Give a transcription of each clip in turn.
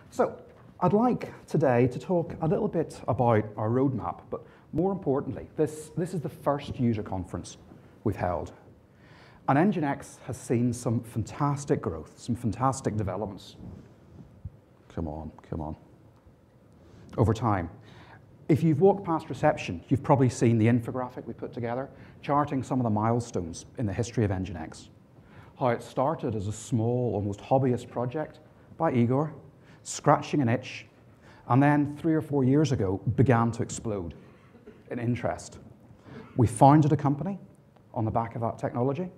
So I'd like today to talk a little bit about our roadmap, but more importantly, this is the first user conference we've held. And NGINX has seen some fantastic growth, some fantastic developments. Come on. Over time. If you've walked past reception, you've probably seen the infographic we put together, charting some of the milestones in the history of NGINX. How it started as a small, almost hobbyist project by Igor, scratching an itch, and then 3 or 4 years ago began to explode in interest. We founded a company on the back of that technology,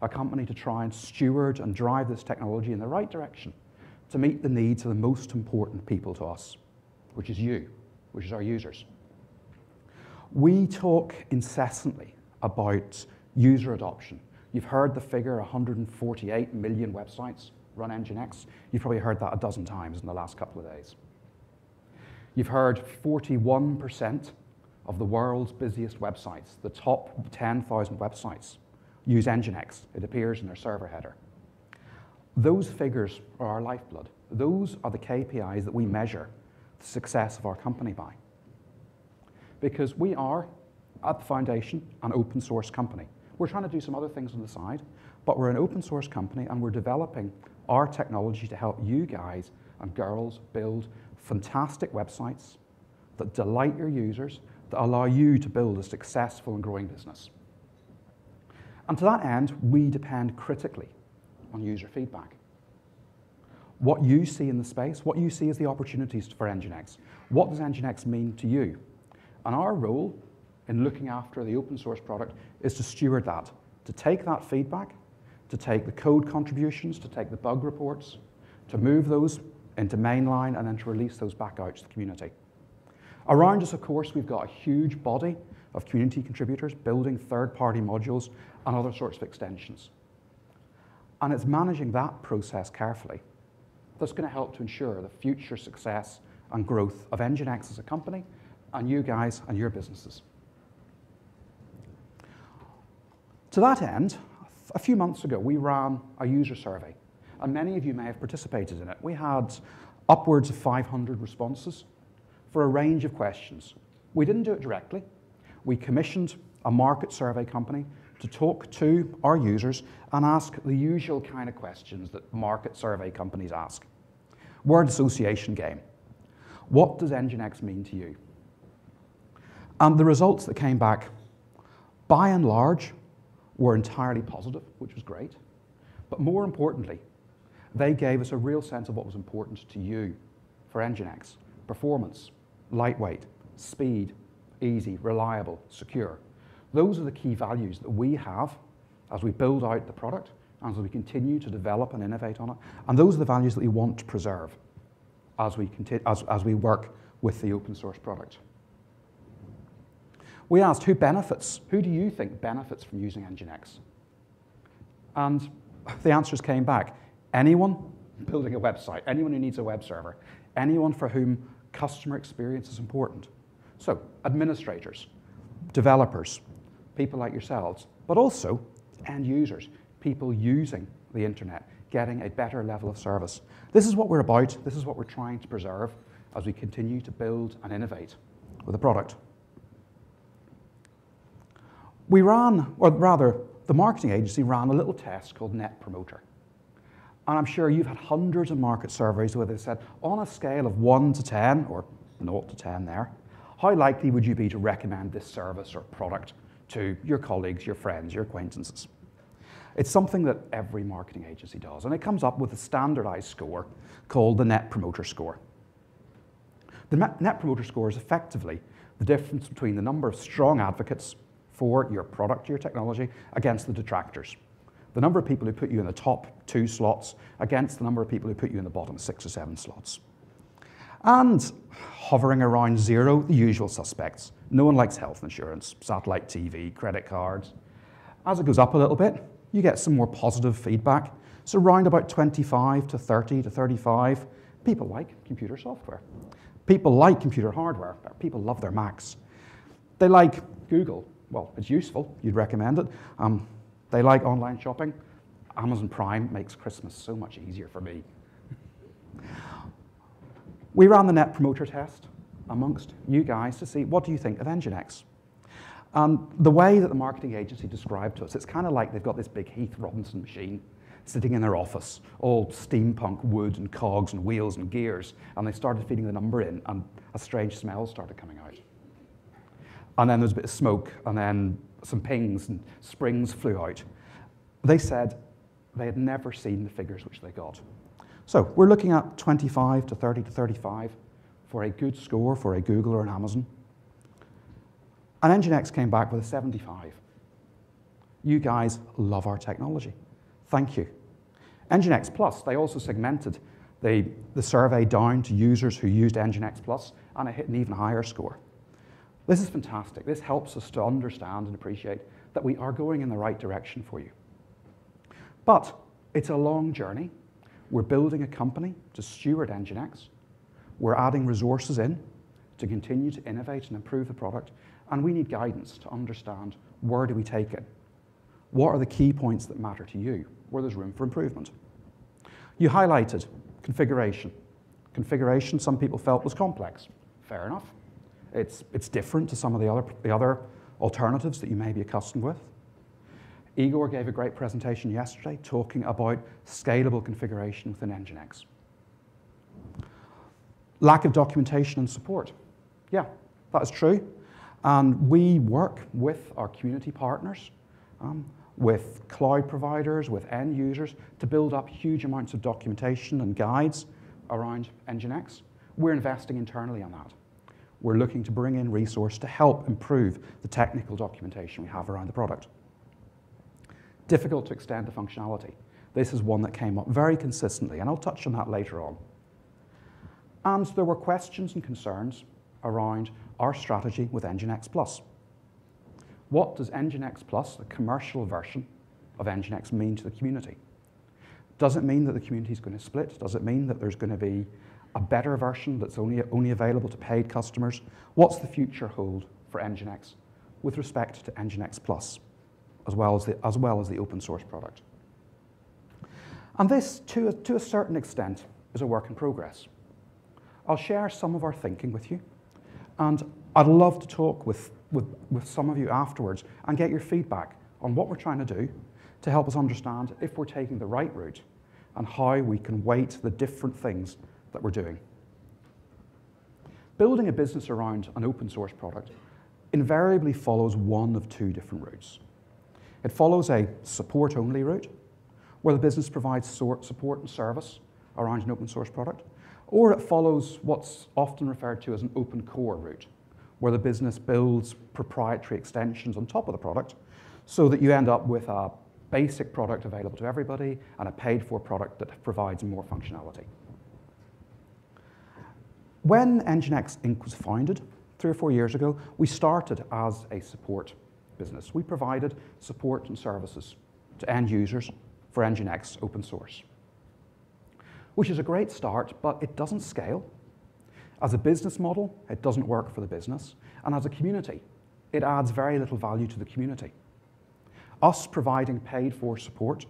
a company to try and steward and drive this technology in the right direction to meet the needs of the most important people to us, which is you, which is our users. We talk incessantly about user adoption. You've heard the figure 148 million websites run NGINX. You've probably heard that a dozen times in the last couple of days. You've heard 41% of the world's busiest websites, the top 10,000 websites, use NGINX. It appears in their server header. Those figures are our lifeblood. Those are the KPIs that we measure the success of our company by. Because we are, at the foundation, an open source company. We're trying to do some other things on the side, but we're an open source company and we're developing our technology to help you guys and girls build fantastic websites that delight your users, that allow you to build a successful and growing business. And to that end, we depend critically on user feedback. What you see in the space, what you see as the opportunities for NGINX. What does NGINX mean to you? And our role in looking after the open source product is to steward that, to take that feedback, to take the code contributions, to take the bug reports, to move those into mainline, and then to release those back out to the community. Around us, of course, we've got a huge body of community contributors building third-party modules and other sorts of extensions. And it's managing that process carefully that's going to help to ensure the future success and growth of NGINX as a company, and you guys and your businesses. To that end, a few months ago, we ran a user survey, and many of you may have participated in it. We had upwards of 500 responses for a range of questions. We didn't do it directly. We commissioned a market survey company to talk to our users and ask the usual kind of questions that market survey companies ask. Word association game. What does NGINX mean to you? And the results that came back, by and large, were entirely positive, which was great. But more importantly, they gave us a real sense of what was important to you for NGINX. Performance, lightweight, speed, easy, reliable, secure. Those are the key values that we have as we build out the product and as we continue to develop and innovate on it. And those are the values that we want to preserve as we work with the open source product. We asked who benefits? Who do you think benefits from using NGINX? And the answers came back. Anyone building a website, anyone who needs a web server, anyone for whom customer experience is important. So administrators, developers, people like yourselves, but also end users, people using the internet, getting a better level of service. This is what we're about. This is what we're trying to preserve as we continue to build and innovate with the product. We ran, or rather, the marketing agency ran a little test called Net Promoter. And I'm sure you've had hundreds of market surveys where they've said, on a scale of 1 to 10, or 0 to 10 there, how likely would you be to recommend this service or product to your colleagues, your friends, your acquaintances? It's something that every marketing agency does, and it comes up with a standardized score called the Net Promoter Score. The Net Promoter Score is effectively the difference between the number of strong advocates for your product, your technology, against the detractors. The number of people who put you in the top 2 slots against the number of people who put you in the bottom 6 or 7 slots. And hovering around 0, the usual suspects. No one likes health insurance, satellite TV, credit cards. As it goes up a little bit, you get some more positive feedback. So around about 25 to 30 to 35, people like computer software. People like computer hardware. People love their Macs. They like Google. Well, it's useful. You'd recommend it. They like online shopping. Amazon Prime makes Christmas so much easier for me. We ran the Net Promoter Test amongst you guys to see what do you think of NGINX. The way that the marketing agency described to us, it's kind of like they've got this big Heath Robinson machine sitting in their office, all steampunk wood and cogs and wheels and gears, and they started feeding the number in, and a strange smell started coming out. And then there was a bit of smoke, and then some pings and springs flew out. They said they had never seen the figures which they got. So we're looking at 25 to 30 to 35 for a good score for a Google or an Amazon. And NGINX came back with a 75. You guys love our technology. Thank you. NGINX Plus, they also segmented the survey down to users who used NGINX Plus, and it hit an even higher score. This is fantastic. This helps us to understand and appreciate that we are going in the right direction for you. But it's a long journey. We're building a company to steward NGINX. We're adding resources in to continue to innovate and improve the product, and we need guidance to understand where do we take it. What are the key points that matter to you, where there's room for improvement? You highlighted configuration. Configuration, some people felt was complex. Fair enough. It's different to some of the other alternatives that you may be accustomed with. Igor gave a great presentation yesterday talking about scalable configuration within NGINX. Lack of documentation and support. Yeah, that is true. And we work with our community partners, with cloud providers, with end users, to build up huge amounts of documentation and guides around NGINX. We're investing internally on that. We're looking to bring in resource to help improve the technical documentation we have around the product. Difficult to extend the functionality. This is one that came up very consistently, and I'll touch on that later on. And there were questions and concerns around our strategy with NGINX Plus. What does NGINX Plus, the commercial version of NGINX, mean to the community? Does it mean that the community is going to split? Does it mean that there's going to be a better version that's only available to paid customers? What's the future hold for NGINX with respect to NGINX Plus, as well as the open source product? And this, to a certain extent, is a work in progress. I'll share some of our thinking with you, and I'd love to talk with some of you afterwards and get your feedback on what we're trying to do to help us understand if we're taking the right route and how we can weight the different things that we're doing. Building a business around an open source product invariably follows one of two different routes. It follows a support-only route, where the business provides support and service around an open source product, or it follows what's often referred to as an open core route, where the business builds proprietary extensions on top of the product so that you end up with a basic product available to everybody and a paid-for product that provides more functionality. When NGINX Inc. was founded 3 or 4 years ago, we started as a support business. We provided support and services to end users for NGINX open source, which is a great start, but it doesn't scale. As a business model, it doesn't work for the business, and as a community, it adds very little value to the community. Us providing paid-for support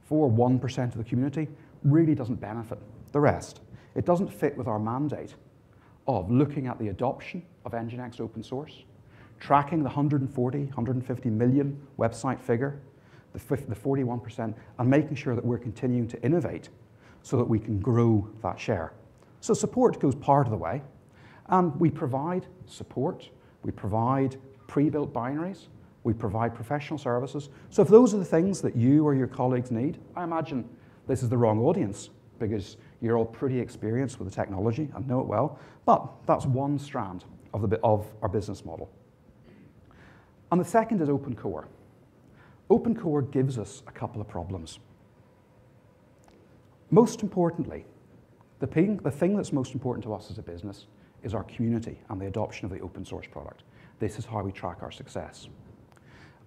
for 1% of the community really doesn't benefit the rest. It doesn't fit with our mandate of looking at the adoption of NGINX open source, tracking the 140, 150 million website figure, the 41%, and making sure that we're continuing to innovate so that we can grow that share. So support goes part of the way, and we provide support, we provide pre-built binaries, we provide professional services. So if those are the things that you or your colleagues need, I imagine this is the wrong audience, because you're all pretty experienced with the technology and know it well, but that's one strand of our business model. And the second is open core. Open core gives us a couple of problems. Most importantly, the thing that's most important to us as a business is our community and the adoption of the open source product. This is how we track our success.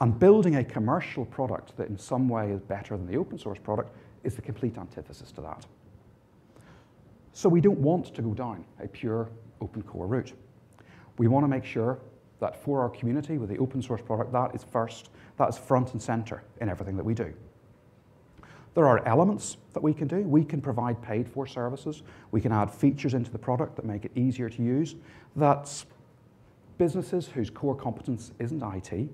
And building a commercial product that in some way is better than the open source product is the complete antithesis to that. So we don't want to go down a pure open core route. We want to make sure that for our community with the open source product, that is front and center in everything that we do. There are elements that we can do. We can provide paid-for services. We can add features into the product that make it easier to use. That businesses whose core competence isn't IT,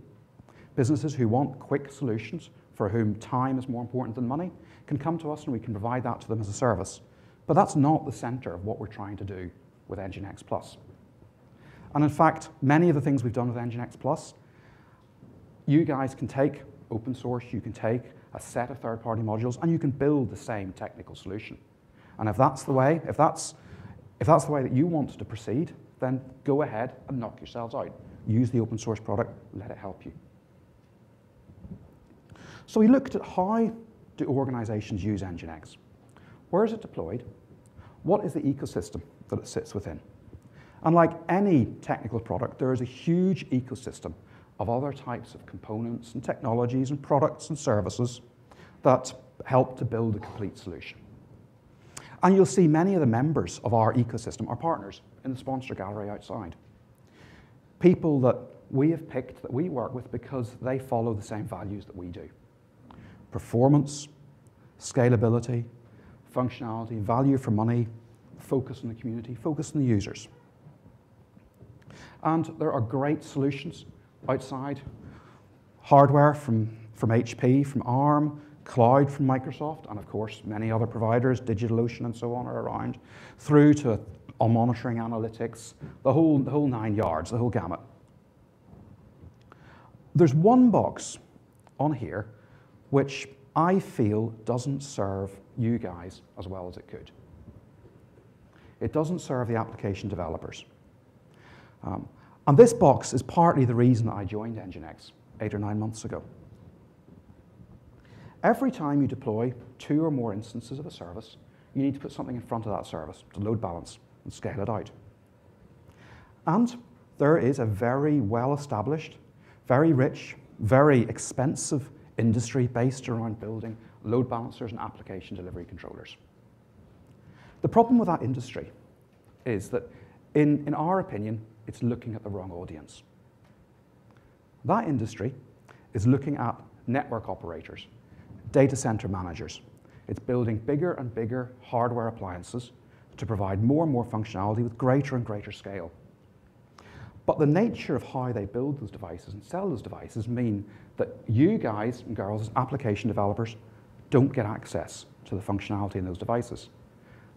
businesses who want quick solutions, for whom time is more important than money, can come to us and we can provide that to them as a service. But that's not the center of what we're trying to do with NGINX Plus. And in fact, many of the things we've done with NGINX Plus, you guys can take open source, you can take a set of third-party modules, and you can build the same technical solution. And if that's the way, if that's the way that you want to proceed, then go ahead and knock yourselves out. Use the open source product, let it help you. So we looked at how do organizations use NGINX? Where is it deployed? What is the ecosystem that it sits within? And like any technical product, there is a huge ecosystem of other types of components and technologies and products and services that help to build a complete solution. And you'll see many of the members of our ecosystem are partners in the sponsor gallery outside. People that we have picked, that we work with because they follow the same values that we do. Performance, scalability, functionality, value for money, focus on the community, focus on the users. And there are great solutions outside. Hardware from HP, from ARM, cloud from Microsoft, and of course many other providers, DigitalOcean and so on are around, through to monitoring analytics, the whole 9 yards, the whole gamut. There's one box on here which I feel doesn't serve you guys as well as it could. It doesn't serve the application developers. And this box is partly the reason that I joined NGINX 8 or 9 months ago. Every time you deploy 2 or more instances of a service, you need to put something in front of that service to load balance and scale it out. And there is a very well-established, very rich, very expensive industry based around building load balancers and application delivery controllers. The problem with that industry is that, in our opinion, it's looking at the wrong audience. That industry is looking at network operators, data center managers. It's building bigger and bigger hardware appliances to provide more and more functionality with greater and greater scale. But the nature of how they build those devices and sell those devices mean that you guys and girls as application developers don't get access to the functionality in those devices.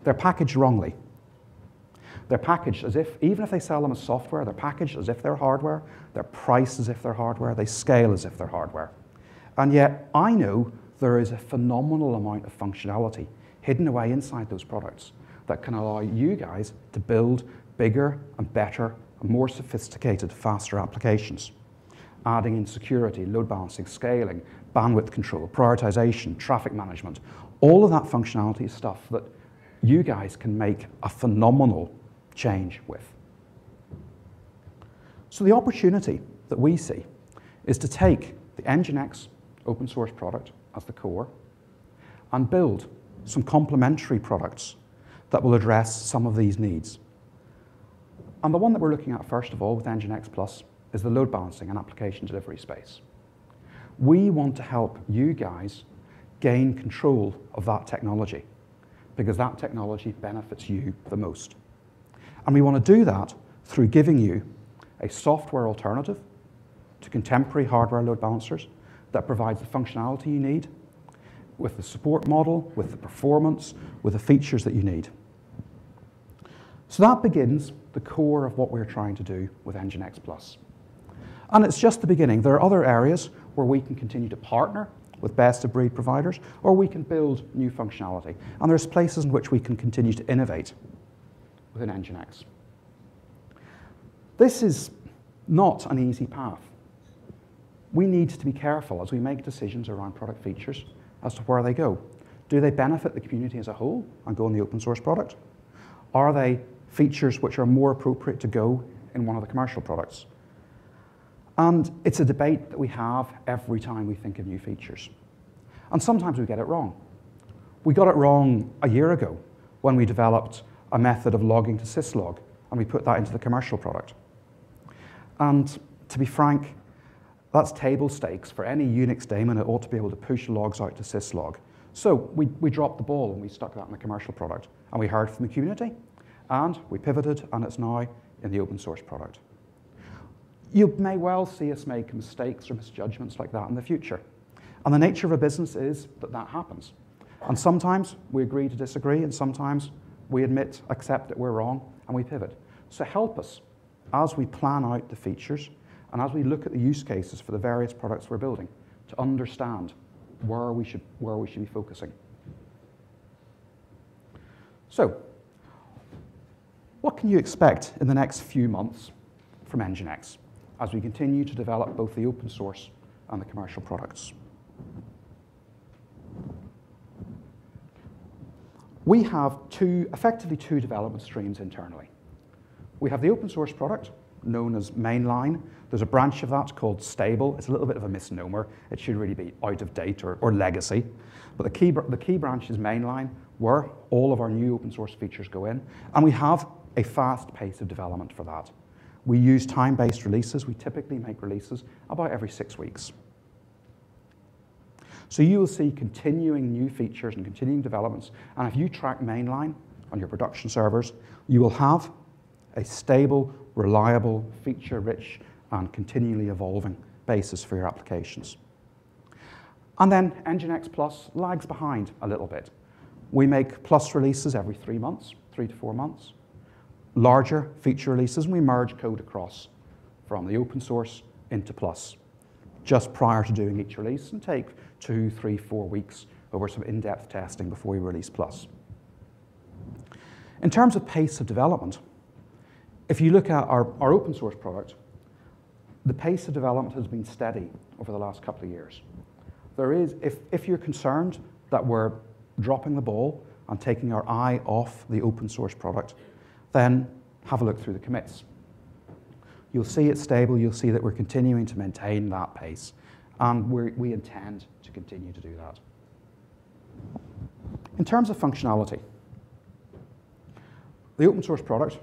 They're packaged wrongly. They're packaged as if, even if they sell them as software, they're packaged as if they're hardware, they're priced as if they're hardware, they scale as if they're hardware. And yet, I know there is a phenomenal amount of functionality hidden away inside those products that can allow you guys to build bigger and better and more sophisticated, faster applications. Adding in security, load balancing, scaling, bandwidth control, prioritization, traffic management, all of that functionality is stuff that you guys can make a phenomenal change with. So the opportunity that we see is to take the NGINX open source product as the core and build some complementary products that will address some of these needs. And the one that we're looking at first of all with NGINX Plus is the load balancing and application delivery space. We want to help you guys gain control of that technology because that technology benefits you the most. And we want to do that through giving you a software alternative to contemporary hardware load balancers that provides the functionality you need with the support model, with the performance, with the features that you need. So that begins the core of what we're trying to do with NGINX Plus. And it's just the beginning. There are other areas where we can continue to partner with best-of-breed providers, or we can build new functionality. And there's places in which we can continue to innovate within NGINX. This is not an easy path. We need to be careful as we make decisions around product features as to where they go. Do they benefit the community as a whole and go in the open source product? Are they features which are more appropriate to go in one of the commercial products? And it's a debate that we have every time we think of new features. And sometimes we get it wrong. We got it wrong a year ago when we developed a method of logging to syslog, and we put that into the commercial product. And to be frank, that's table stakes for any Unix daemon. It ought to be able to push logs out to syslog. So we dropped the ball and we stuck that in the commercial product. And we heard from the community, and we pivoted, and it's now in the open source product. You may well see us make mistakes or misjudgments like that in the future. And the nature of a business is that that happens. And sometimes we agree to disagree, and sometimes we accept that we're wrong, and we pivot. So help us as we plan out the features and as we look at the use cases for the various products we're building to understand where we should be focusing. So, what can you expect in the next few months from NGINX as we continue to develop both the open source and the commercial products? We have effectively two development streams internally. We have the open source product, known as Mainline. There's a branch of that called Stable. It's a little bit of a misnomer. It should really be out of date or legacy. But the key branch is Mainline, where all of our new open source features go in. And we have a fast pace of development for that. We use time-based releases. We typically make releases about every 6 weeks. So you will see continuing new features and continuing developments. And if you track Mainline on your production servers, you will have a stable, reliable, feature-rich, and continually evolving basis for your applications. And then NGINX Plus lags behind a little bit. We make Plus releases every 3 months, 3 to 4 months. Larger feature releases, and we merge code across from the open source into Plus just prior to doing each release, and take 2, 3, 4 weeks over some in-depth testing before we release Plus. In terms of pace of development, if you look at our open source product, the pace of development has been steady over the last couple of years. There is, if you're concerned that we're dropping the ball and taking our eye off the open source product, then have a look through the commits. You'll see it's stable, you'll see that we're continuing to maintain that pace, and we intend to continue to do that. In terms of functionality, the open source product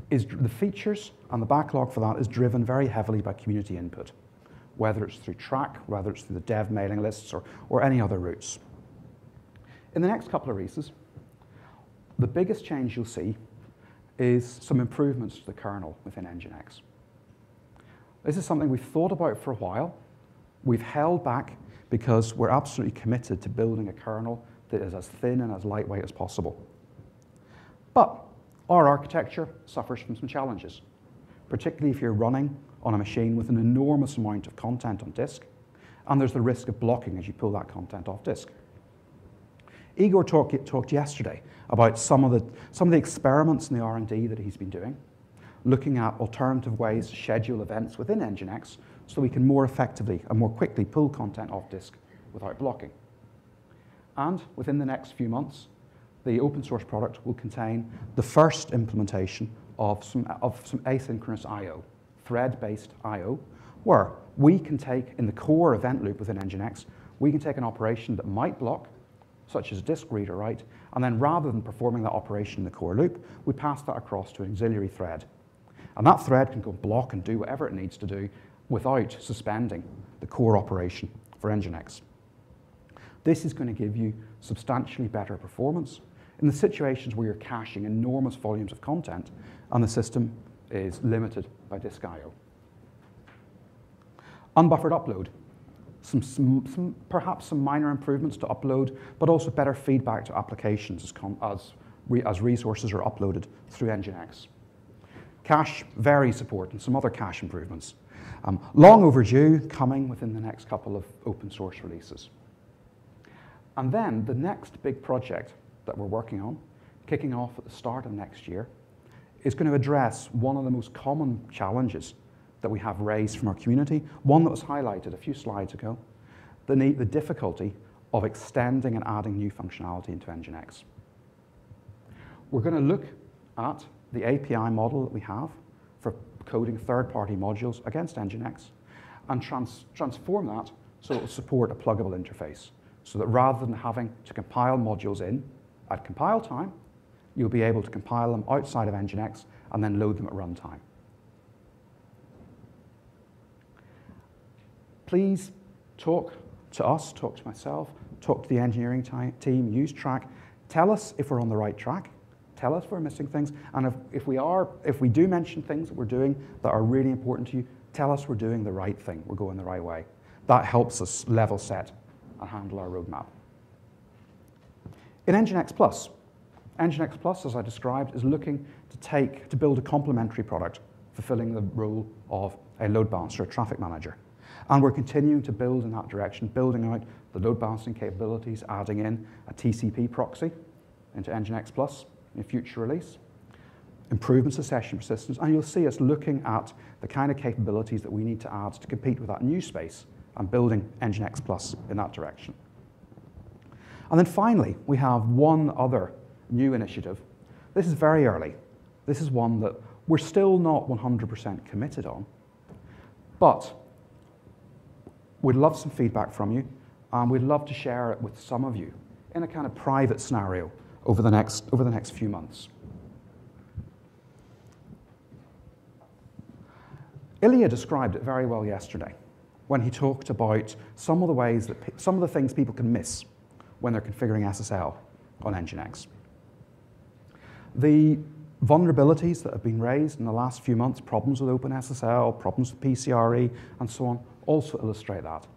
the features and the backlog for that is driven very heavily by community input, whether it's through Track, whether it's through the dev mailing lists, or any other routes. In the next couple of releases, the biggest change you'll see is some improvements to the kernel within NGINX. This is something we've thought about for a while. We've held back because we're absolutely committed to building a kernel that is as thin and as lightweight as possible. But our architecture suffers from some challenges, particularly if you're running on a machine with an enormous amount of content on disk, and there's the risk of blocking as you pull that content off disk. Igor talked yesterday about some of the experiments in the R&D that he's been doing, looking at alternative ways to schedule events within NGINX so we can more effectively and more quickly pull content off disk without blocking. And within the next few months, the open source product will contain the first implementation of some asynchronous I/O, thread-based I/O, where we can take, in the core event loop within NGINX, we can take an operation that might block, such as a disk read or write, and then rather than performing that operation in the core loop, we pass that across to an auxiliary thread. And that thread can go block and do whatever it needs to do without suspending the core operation for NGINX. This is going to give you substantially better performance in the situations where you're caching enormous volumes of content and the system is limited by disk I/O. Unbuffered upload. Perhaps some minor improvements to upload, but also better feedback to applications as resources are uploaded through NGINX. Cache vary support and some other cache improvements. Long overdue, coming within the next couple of open source releases. And then the next big project that we're working on, kicking off at the start of next year, is going to address one of the most common challenges that we have raised from our community, one that was highlighted a few slides ago, the difficulty of extending and adding new functionality into NGINX. We're going to look at the API model that we have for coding third-party modules against NGINX and transform that so it will support a pluggable interface, so that rather than having to compile modules in at compile time, you'll be able to compile them outside of NGINX and then load them at runtime. Please talk to us, talk to myself, talk to the engineering team, use track. Tell us if we're on the right track. Tell us if we're missing things. And if we do mention things that we're doing that are really important to you, tell us we're doing the right thing, we're going the right way. That helps us level set and handle our roadmap. In NGINX Plus, as I described, is looking to build a complementary product fulfilling the role of a load balancer, a traffic manager. And we're continuing to build in that direction, building out the load balancing capabilities, adding in a TCP proxy into NGINX Plus in a future release, improvements to session persistence, and you'll see us looking at the kind of capabilities that we need to add to compete with that new space and building NGINX Plus in that direction. And then finally, we have one other new initiative. This is very early. This is one that we're still not 100% committed on, but we'd love some feedback from you, and we'd love to share it with some of you in a kind of private scenario over the next few months. Ilya described it very well yesterday when he talked about some of the things people can miss when they're configuring SSL on NGINX. The vulnerabilities that have been raised in the last few months, problems with OpenSSL, problems with PCRE, and so on, also illustrate that.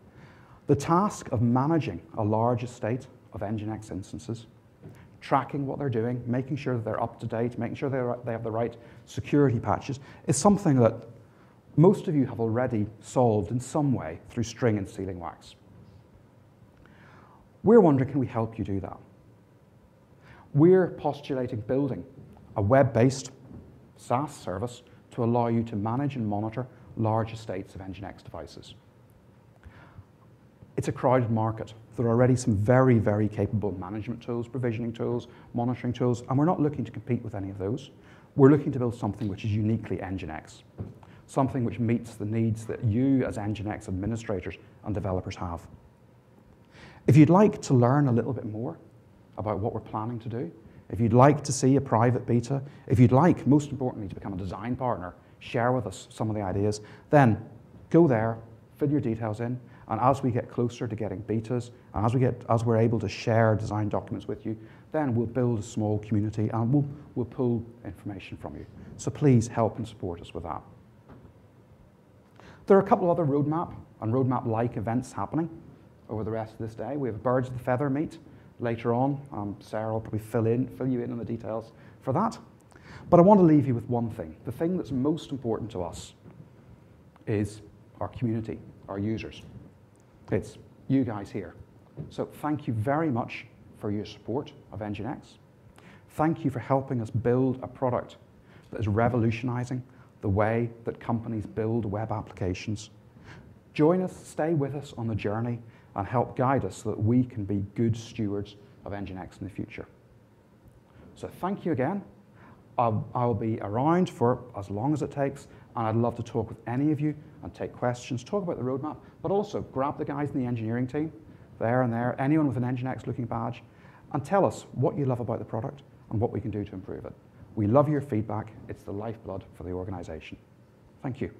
The task of managing a large estate of NGINX instances, tracking what they're doing, making sure that they're up to date, making sure they have the right security patches, is something that most of you have already solved in some way through string and sealing wax. We're wondering, can we help you do that? We're postulating building a web-based SaaS service to allow you to manage and monitor large estates of NGINX devices. It's a crowded market. There are already some very, very capable management tools, provisioning tools, monitoring tools, and we're not looking to compete with any of those. We're looking to build something which is uniquely NGINX, something which meets the needs that you as NGINX administrators and developers have. If you'd like to learn a little bit more about what we're planning to do, if you'd like to see a private beta, if you'd like, most importantly, to become a design partner, share with us some of the ideas, then go there, fill your details in, and as we get closer to getting betas, and as we're able to share design documents with you, then we'll build a small community and we'll pull information from you. So please help and support us with that. There are a couple of other roadmap and roadmap-like events happening over the rest of this day. We have Birds of the Feather meet later on. Sarah will probably fill you in on the details for that. But I want to leave you with one thing. The thing that's most important to us is our community, our users. It's you guys here. So thank you very much for your support of NGINX. Thank you for helping us build a product that is revolutionizing the way that companies build web applications. Join us, stay with us on the journey, and help guide us so that we can be good stewards of NGINX in the future. So thank you again. I'll be around for as long as it takes, and I'd love to talk with any of you and take questions, talk about the roadmap, but also grab the guys in the engineering team, there and there, anyone with an NGINX looking badge, and tell us what you love about the product and what we can do to improve it. We love your feedback. It's the lifeblood for the organization. Thank you.